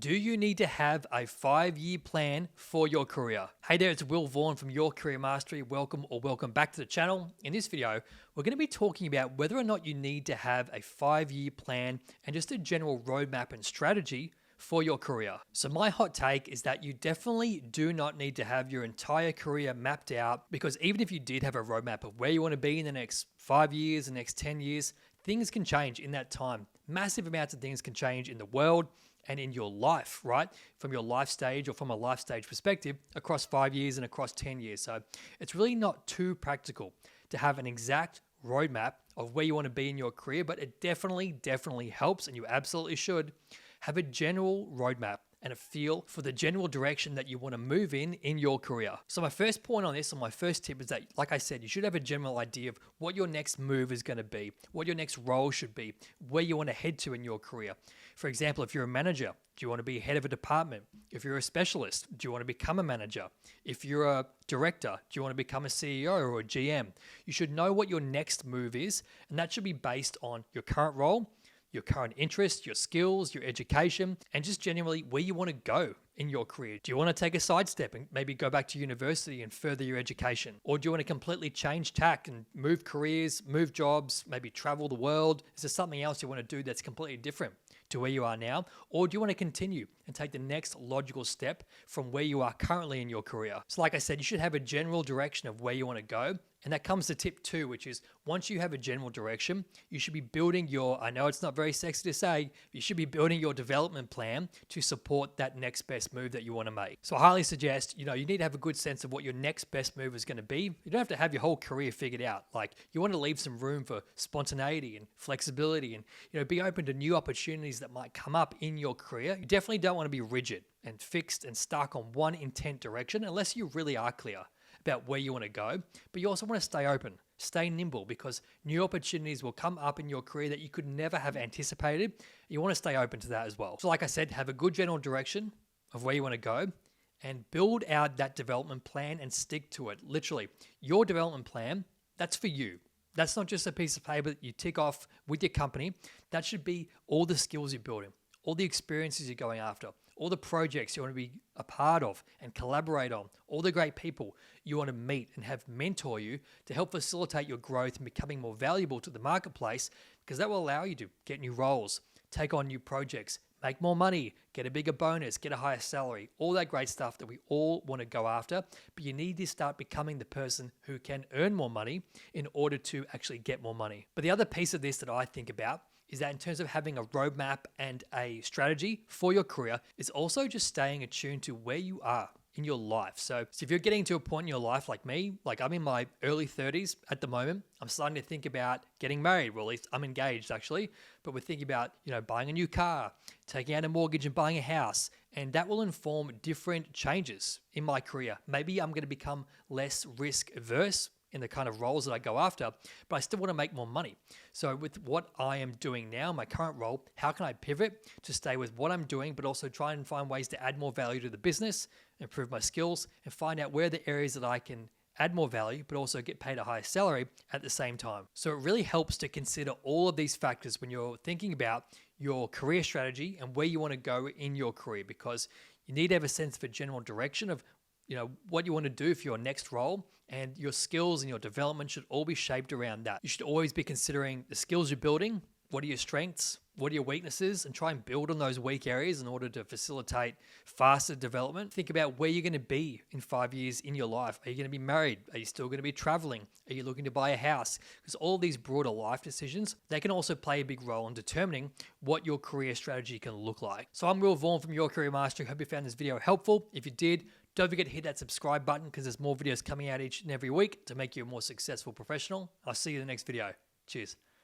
Do you need to have a 5-year plan for your career? Hey there, it's Will Vaughan from Your Career Mastery. Welcome back to the channel. In this video, we're going to be talking about whether or not you need to have a 5-year plan and just a general roadmap and strategy for your career. So my hot take is that you definitely do not need to have your entire career mapped out, because even if you did have a roadmap of where you want to be in the next 5 years, the next 10 years, things can change in that time. Massive amounts of things can change in the world and in your life, right? From your life stage or from a life stage perspective across 5 years and across 10 years. So it's really not too practical to have an exact roadmap of where you want to be in your career, but it definitely helps, and you absolutely should have a general roadmap and a feel for the general direction that you want to move in your career. So my first point on this, and my first tip, is that, like I said, you should have a general idea of what your next move is going to be, what your next role should be, where you want to head to in your career. For example, if you're a manager, do you want to be head of a department? If you're a specialist, do you want to become a manager? If you're a director, do you want to become a CEO or a GM? You should know what your next move is, and that should be based on your current role, your current interests, your skills, your education, and just generally where you want to go in your career. Do you want to take a sidestep and maybe go back to university and further your education? Or do you want to completely change tack and move careers, move jobs, maybe travel the world? Is there something else you want to do that's completely different to where you are now? Or do you want to continue and take the next logical step from where you are currently in your career? So like I said, you should have a general direction of where you want to go. And that comes to tip 2, which is once you have a general direction, you should be building your, I know it's not very sexy to say, you should be building your development plan to support that next best move that you want to make. So I highly suggest, you need to have a good sense of what your next best move is going to be. You don't have to have your whole career figured out. Like, you want to leave some room for spontaneity and flexibility and, be open to new opportunities that might come up in your career. You definitely don't want to be rigid and fixed and stuck on one intent direction unless you really are clear about where you want to go. But you also want to stay open, stay nimble, because new opportunities will come up in your career that you could never have anticipated. You want to stay open to that as well. So like I said, have a good general direction of where you want to go and build out that development plan and stick to it. Literally, your development plan, that's for you. That's not just a piece of paper that you tick off with your company. That should be all the skills you're building, all the experiences you're going after, all the projects you want to be a part of and collaborate on, all the great people you want to meet and have mentor you to help facilitate your growth and becoming more valuable to the marketplace, because that will allow you to get new roles, take on new projects, make more money, get a bigger bonus, get a higher salary, all that great stuff that we all want to go after. But you need to start becoming the person who can earn more money in order to actually get more money. But the other piece of this that I think about is that in terms of having a roadmap and a strategy for your career, is also just staying attuned to where you are in your life. So if you're getting to a point in your life like me, like I'm in my early 30s at the moment, I'm starting to think about getting married. Well, at least I'm engaged actually, but we're thinking about, buying a new car, taking out a mortgage and buying a house. And that will inform different changes in my career. Maybe I'm going to become less risk averse in the kind of roles that I go after, but I still want to make more money. So with what I am doing now, my current role, how can I pivot to stay with what I'm doing, but also try and find ways to add more value to the business, improve my skills, and find out where the areas that I can add more value, but also get paid a higher salary at the same time. So it really helps to consider all of these factors when you're thinking about your career strategy and where you want to go in your career, because you need to have a sense of a general direction of what you want to do for your next role, and your skills and your development should all be shaped around that. You should always be considering the skills you're building, what are your strengths, what are your weaknesses, and try and build on those weak areas in order to facilitate faster development. Think about where you're going to be in 5 years in your life. Are you going to be married? Are you still going to be traveling? Are you looking to buy a house? Because all these broader life decisions, they can also play a big role in determining what your career strategy can look like. So I'm Will Vaughan from Your Career Mastery. Hope you found this video helpful. If you did, don't forget to hit that subscribe button, because there's more videos coming out each and every week to make you a more successful professional. I'll see you in the next video. Cheers.